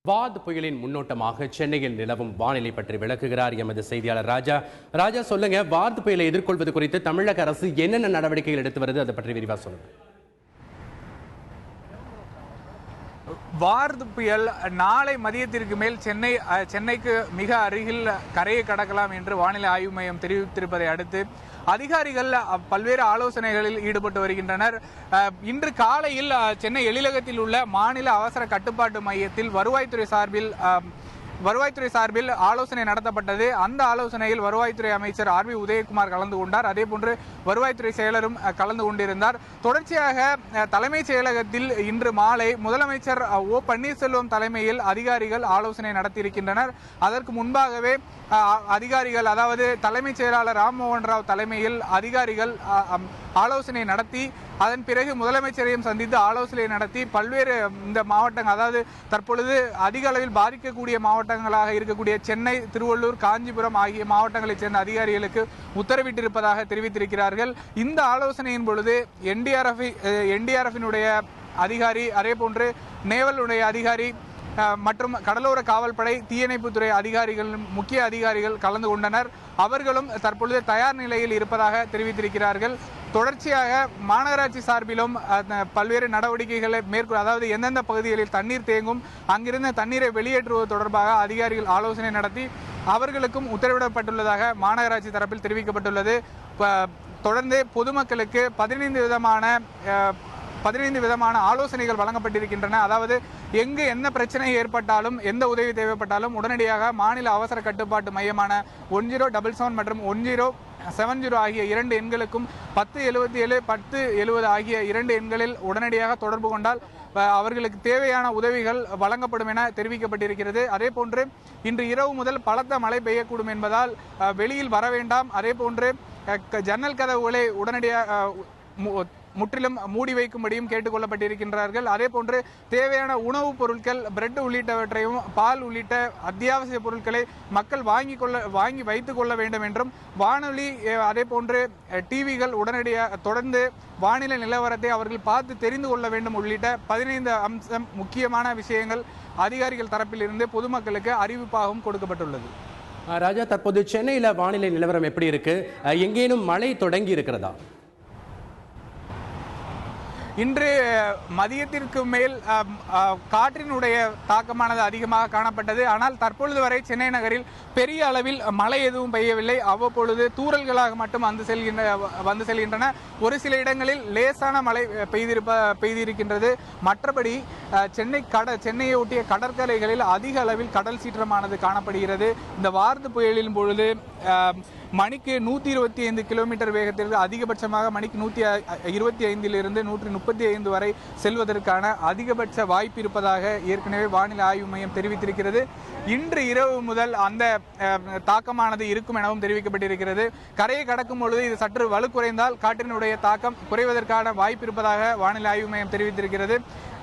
வாத் புயலின் முன்னோட்டமாக சென்னையில் நிலவும் வானிலை பற்றி விளக்குகிறார் எமது செய்தியாளர் ராஜா. ராஜா, சொல்லுங்க, வாத் புயலை எதிர்கொள்வது குறித்து தமிழக அரசு என்னென்ன நடவடிக்கைகள் எடுத்து வருது, அதை பற்றி விரிவாக சொல்லுங்க. வார்து புயல் நாளை மதியத்திற்கு மேல் சென்னைக்கு மிக அருகில் கரையை கடக்கலாம் என்று வானிலை ஆய்வு மையம் தெரிவித்திருப்பதை அடுத்து அதிகாரிகள் பல்வேறு ஆலோசனைகளில் ஈடுபட்டு வருகின்றனர். இன்று காலையில் சென்னை எழிலகத்தில் உள்ள மாநில அவசர கட்டுப்பாட்டு மையத்தில் வருவாய்த்துறை சார்பில் ஆலோசனை நடத்தப்பட்டது. அந்த ஆலோசனையில் வருவாய்த்துறை அமைச்சர் ஆர்.பி. உதயகுமார் கலந்து கொண்டார். அதேபோன்று வருவாய்த்துறை செயலரும் கலந்து கொண்டிருந்தார். தொடர்ச்சியாக தலைமைச் செயலகத்தில் இன்று மாலை முதலமைச்சர் ஓ பன்னீர்செல்வம் தலைமையில் அதிகாரிகள் ஆலோசனை நடத்தியிருக்கின்றனர். அதற்கு முன்பாகவே அதிகாரிகள், அதாவது தலைமைச் செயலாளர் ராம்மோகன் ராவ் தலைமையில் அதிகாரிகள் ஆலோசனை நடத்தி அதன் பிறகு முதலமைச்சரையும் சந்தித்து ஆலோசனை நடத்தி பல்வேறு இந்த மாவட்டங்கள், அதாவது தற்பொழுது அதிக அளவில் பாதிக்கக்கூடிய மாவட்டங்களாக இருக்கக்கூடிய சென்னை, திருவள்ளூர், காஞ்சிபுரம் ஆகிய மாவட்டங்களைச் சேர்ந்த அதிகாரிகளுக்கு உத்தரவிட்டிருப்பதாக தெரிவித்திருக்கிறார்கள். இந்த ஆலோசனையின் பொழுது என்டிஆர்எஃபினுடைய அதிகாரி, அதேபோன்று நேவலுடைய அதிகாரி மற்றும் கடலோர காவல்படை, தீயணைப்புத்துறை அதிகாரிகள், முக்கிய அதிகாரிகள் கலந்து கொண்டனர். அவர்களும் தற்பொழுது தயார் நிலையில் இருப்பதாக தெரிவித்திருக்கிறார்கள். தொடர்ச்சியாக மாநகராட்சி சார்பிலும் பல்வேறு நடவடிக்கைகளை அதாவது எந்தெந்த பகுதிகளில் தண்ணீர் தேங்கும், அங்கிருந்த தண்ணீரை வெளியேற்றுவது தொடர்பாக அதிகாரிகள் ஆலோசனை நடத்தி அவர்களுக்கும் உத்தரவிடப்பட்டுள்ளதாக மாநகராட்சி தரப்பில் தெரிவிக்கப்பட்டுள்ளது. தொடர்ந்து பொதுமக்களுக்கு 15 விதமான ஆலோசனைகள் வழங்கப்பட்டிருக்கின்றன. அதாவது எங்கு என்ன பிரச்சனை ஏற்பட்டாலும், எந்த உதவி தேவைப்பட்டாலும் உடனடியாக மாநில அவசர கட்டுப்பாட்டு மையமான 1077 மற்றும் 1070 ஆகிய 2 எண்களுக்கும் 1077 1070 ஆகிய 2 எண்களில் உடனடியாக தொடர்பு கொண்டால் அவர்களுக்கு தேவையான உதவிகள் வழங்கப்படும் என தெரிவிக்கப்பட்டிருக்கிறது. அதே போன்று இன்று இரவு முதல் பலத்த மழை பெய்யக்கூடும் என்பதால் வெளியில் வர வேண்டாம். அதே போன்று ஜன்னல் கதவுகளை உடனடியாக முற்றிலும் மூடி வைக்கும்படியும் கேட்டுக்கொள்ளப்பட்டிருக்கின்றார்கள். அதே போன்று தேவையான உணவுப் பொருட்கள், பிரெட் உள்ளிட்டவற்றையும் பால் உள்ளிட்ட அத்தியாவசிய பொருட்களை மக்கள் வாங்கி வைத்துக் கொள்ள வேண்டும் என்றும், வானொலி அதே போன்று டிவிகள் உடனடியாக தொடர்ந்து வானிலை நிலவரத்தை அவர்கள் பார்த்து தெரிந்து கொள்ள வேண்டும் உள்ளிட்ட 15 முக்கியமான விஷயங்கள் அதிகாரிகள் தரப்பில் இருந்து பொதுமக்களுக்கு அறிவிப்பாகவும் கொடுக்கப்பட்டுள்ளது. ராஜா, தற்போது சென்னையில் வானிலை நிலவரம் எப்படி இருக்கு? எங்கேனும் மழை தொடங்கி இருக்கிறதா? இன்று மதியத்திற்கு மேல் காற்றினுடைய தாக்கமானது அதிகமாக காணப்பட்டது. ஆனால் தற்பொழுது வரை சென்னை நகரில் பெரிய அளவில் மழை எதுவும் பெய்யவில்லை. அவ்வப்பொழுது தூறல்களாக மட்டும் வந்து செல்கின்றன. ஒரு சில இடங்களில் லேசான மழை பெய்திருக்கின்றது. மற்றபடி சென்னையை ஒட்டிய கடற்கரைகளில் அதிக அளவில் கடல் சீற்றமானது காணப்படுகிறது. இந்த வார்து புயலின் பொழுது மணிக்கு 125 கிலோமீட்டர் வேகத்திற்கு அதிகபட்சமாக மணிக்கு 125 135 வரை செல்வதற்கான அதிகபட்ச வாய்ப்பு இருப்பதாக ஏற்கனவே வானிலை ஆய்வு மையம் தெரிவித்திருக்கிறது. இன்று இரவு முதல் அந்த தாக்கமானது இருக்கும் எனவும் தெரிவிக்கப்பட்டிருக்கிறது. கரையை கடக்கும் பொழுது இது சற்று வலு குறைந்தால் காற்றினுடைய தாக்கம் குறைவதற்கான வாய்ப்பு இருப்பதாக வானிலை ஆய்வு மையம் தெரிவித்திருக்கிறது.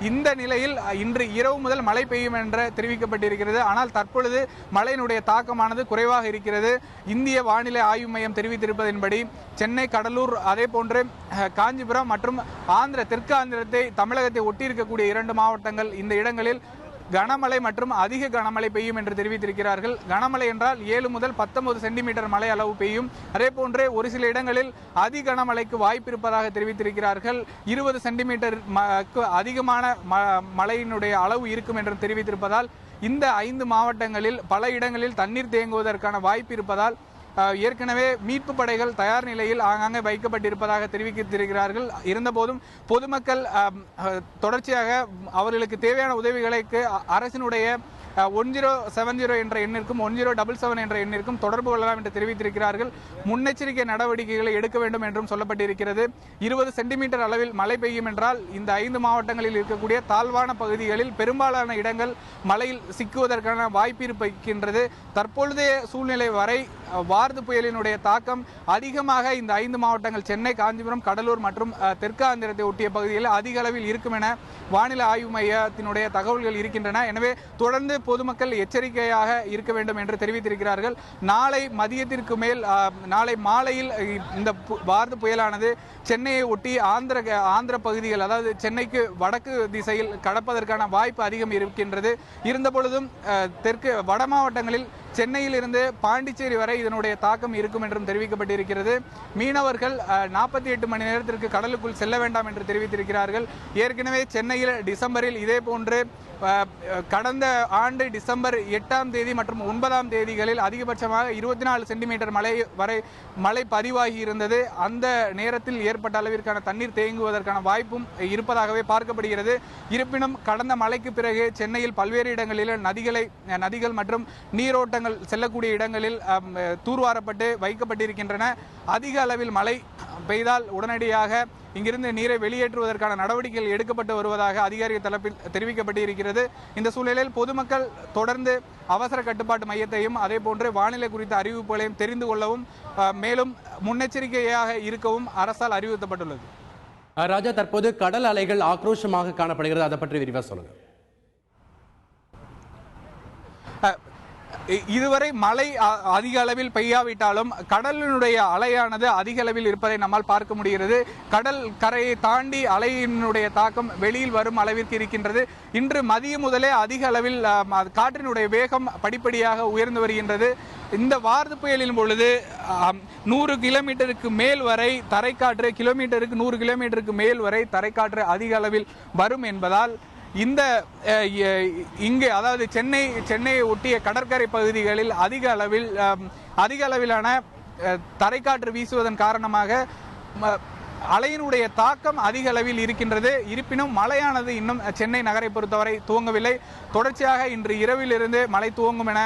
இந்த நிலையில் இன்று இரவு முதல் மழை பெய்யும் என்று தெரிவிக்கப்பட்டிருக்கிறது. ஆனால் தற்பொழுது மழையினுடைய தாக்கமானது குறைவாக இருக்கிறது. இந்திய வானிலை ஆய்வு மையம் தெரிவித்திருப்பதன்படி சென்னை, கடலூர், அதே போன்று காஞ்சிபுரம் மற்றும் தெற்கு ஆந்திரத்தை, தமிழகத்தை ஒட்டியிருக்கக்கூடிய 2 மாவட்டங்கள், இந்த இடங்களில் கனமழை மற்றும் அதிக கனமழை பெய்யும் என்று தெரிவித்திருக்கிறார்கள். கனமழை என்றால் 7 முதல் 19 சென்டிமீட்டர் மழை அளவு பெய்யும். அதே போன்று ஒரு சில இடங்களில் அதி கனமழைக்கு வாய்ப்பு இருப்பதாக தெரிவித்திருக்கிறார்கள். 20 சென்டிமீட்டர் அதிகமான மழையினுடைய அளவு இருக்கும் என்று தெரிவித்திருப்பதால் இந்த 5 மாவட்டங்களில் பல இடங்களில் தண்ணீர் தேங்குவதற்கான வாய்ப்பு இருப்பதால் ஏற்கனவே மீட்பு படைகள் தயார் நிலையில் ஆங்காங்கே வைக்கப்பட்டிருப்பதாக தெரிவித்திருக்கிறார்கள். இருந்தபோதும் பொதுமக்கள் தொடர்ச்சியாக அவர்களுக்கு தேவையான உதவிகளுக்கு அரசினுடைய 1070 என்ற எண்ணிற்கும் 1077 என்ற எண்ணிற்கும் தொடர்பு கொள்ளலாம் என்று தெரிவித்திருக்கிறார்கள். முன்னெச்சரிக்கை நடவடிக்கைகளை எடுக்க வேண்டும் என்றும் சொல்லப்பட்டிருக்கிறது. 20 சென்டிமீட்டர் அளவில் மழை பெய்யும் என்றால் இந்த 5 மாவட்டங்களில் இருக்கக்கூடிய தாழ்வான பகுதிகளில் பெரும்பாலான இடங்கள் மழையில் சிக்குவதற்கான வாய்ப்பு இருக்கின்றது. தற்பொழுதைய சூழ்நிலை வரை வார்து புயலினுடைய தாக்கம் அதிகமாக இந்த 5 மாவட்டங்கள் சென்னை, காஞ்சிபுரம், கடலூர் மற்றும் தெற்கு ஆந்திரத்தை ஒட்டிய பகுதிகளில் அதிக அளவில் இருக்கும் என வானிலை ஆய்வு மையத்தினுடைய தகவல்கள் இருக்கின்றன. எனவே தொடர்ந்து பொதுமக்கள் எச்சரிக்கையாக இருக்க வேண்டும் என்று தெரிவித்திருக்கிறார்கள். நாளை மதியத்திற்கு மேல் நாளை மாலையில் இந்த வார்து புயலானது சென்னையை ஒட்டி ஆந்திர பகுதிகள், அதாவது சென்னைக்கு வடக்கு திசையில் கடப்பதற்கான வாய்ப்பு அதிகம் இருக்கின்றது. இருந்த பொழுதும் தெற்கு வட மாவட்டங்களில் சென்னையில் இருந்து பாண்டிச்சேரி வரை இதனுடைய தாக்கம் இருக்கும் என்றும் தெரிவிக்கப்பட்டிருக்கிறது. மீனவர்கள் 48 மணி நேரத்திற்கு கடலுக்குள் செல்ல வேண்டாம் என்று தெரிவித்திருக்கிறார்கள். ஏற்கனவே சென்னையில் டிசம்பரில் இதே போன்று கடந்த ஆண்டு டிசம்பர் 8ஆம் தேதி மற்றும் 9ஆம் தேதிகளில் அதிகபட்சமாக 24 சென்டிமீட்டர் மழை பதிவாகி இருந்தது. அந்த நேரத்தில் ஏற்பட்ட அளவிற்கான தண்ணீர் தேங்குவதற்கான வாய்ப்பும் இருப்பதாகவே பார்க்கப்படுகிறது. இருப்பினும் கடந்த மழைக்கு பிறகு சென்னையில் பல்வேறு இடங்களில் நதிகள் மற்றும் நீரோட்டங்கள் செல்லக்கூடிய இடங்களில் தூர்வாரப்பட்டு வைக்கப்பட்டிருக்கின்றன. அதிக அளவில் மழை பெய்தால் உடனடியாக இங்கிருந்து நீரை வெளியேற்றுவதற்கான நடவடிக்கைகள் எடுக்கப்பட்டு வருவதாக அதிகாரிகள் தரப்பில் தெரிவிக்கப்பட்டிருக்கிறது. இந்த சூழலில் பொதுமக்கள் தொடர்ந்து அவசர கட்டுப்பாட்டு மையத்தையும் அதே போன்று வானிலை குறித்த அறிவிப்புகளையும் தெரிந்து கொள்ளவும் மேலும் முன்னெச்சரிக்கையாக இருக்கவும் அரசால் அறிவுறுத்தப்பட்டுள்ளது. ராஜா, தற்போது கடல் அலைகள் ஆக்ரோஷமாக காணப்படுகிறது, அதை பற்றி விரிவாக சொல்லுங்க. இதுவரை மழை அதிக அளவில் பெய்யாவிட்டாலும் கடலினுடைய அலையானது அதிக அளவில் இருப்பதை நம்மால் பார்க்க முடிகிறது. கடல் கரையை தாண்டி அலையினுடைய தாக்கம் வெளியில் வரும் அளவிற்கு இருக்கின்றது. இன்று மதியம் முதலே அதிக அளவில் காற்றினுடைய வேகம் படிப்படியாக உயர்ந்து வருகின்றது. இந்த வார்து புயலின் பொழுது 100 கிலோமீட்டருக்கு மேல் வரை தரைக்காற்று, கிலோமீட்டருக்கு 100 கிலோமீட்டருக்கு மேல் வரை தரைக்காற்று அதிக அளவில் வரும் என்பதால் இங்கே அதாவது சென்னையை ஒட்டிய கடற்கரை பகுதிகளில் அதிக அளவிலான தரைக்காற்று வீசுவதன் காரணமாக அலையினுடைய தாக்கம் அதிக அளவில் இருக்கின்றது. இருப்பினும் மழையானது இன்னும் சென்னை நகரை பொறுத்தவரை துவங்கவில்லை. தொடர்ச்சியாக இன்று இரவிலிருந்து மழை துவங்கும் என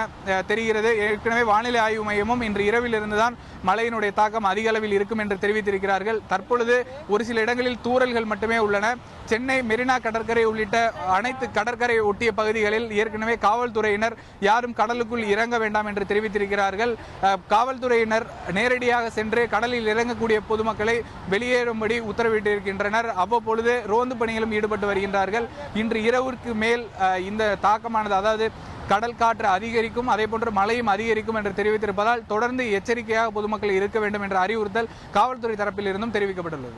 தெரிகிறது. ஏற்கனவே வானிலை ஆய்வு மையமும் இன்று இரவிலிருந்து தான் மழையினுடைய தாக்கம் அதிக அளவில் இருக்கும் என்று தெரிவித்திருக்கிறார்கள். தற்பொழுது ஒரு சில இடங்களில் தூறல்கள் மட்டுமே உள்ளன. சென்னை மெரினா கடற்கரை உள்ளிட்ட அனைத்து கடற்கரை ஒட்டிய பகுதிகளில் ஏற்கனவே காவல்துறையினர் யாரும் கடலுக்குள் இறங்க வேண்டாம் என்று தெரிவித்திருக்கிறார்கள். காவல்துறையினர் நேரடியாக சென்று கடலில் இறங்கக்கூடிய பொதுமக்களை வெளியேறும்படி உத்தரவிட்டிருக்கின்றனர். அவ்வப்பொழுது ரோந்து பணிகளும் ஈடுபட்டு வருகின்றார்கள். இன்று இரவிற்கு மேல் இந்த தாக்கமானது, அதாவது கடல் காற்று அதிகரிக்கும், அதே போன்று மழையும் அதிகரிக்கும் என்று தெரிவித்திருப்பதால் தொடர்ந்து எச்சரிக்கையாக பொதுமக்கள் இருக்க வேண்டும் என்ற அறிவுறுத்தல் காவல்துறை தரப்பில் இருந்தும் தெரிவிக்கப்பட்டுள்ளது.